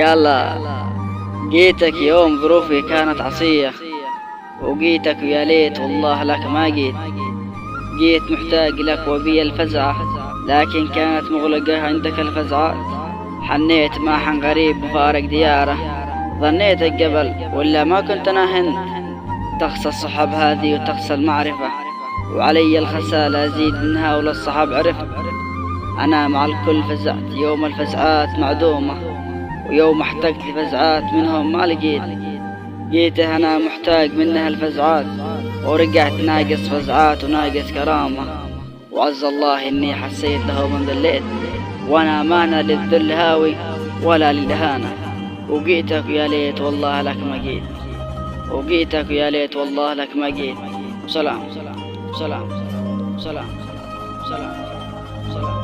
قال جيتك يوم ظروفي كانت عصية، وجيتك ويا ليت والله لك ما جيت. جيت محتاج لك وبي الفزعة، لكن كانت مغلقة عندك الفزعات. حنيت مع حن غريب مفارق دياره، ظنيتك قبل ولا ما كنت أنا هند. تخسى الصحاب هذه وتخسى المعرفة، وعلي الخسالة أزيد منها ولا الصحاب عرفت. أنا مع الكل فزعت يوم الفزعات معدومة، ويوم احتجت لفزعات منهم ما لقيت. جيته أنا محتاج منها الفزعات، ورجعت ناقص فزعات وناقص كرامة. وعز الله إني حسيت له من ذليت، وأنا مانع للذل هاوي ولا للإهانة. وجيتك يا ليت والله لك ما جيت، وجيتك يا ليت والله لك ما جيت. سلام سلام سلام سلام سلام.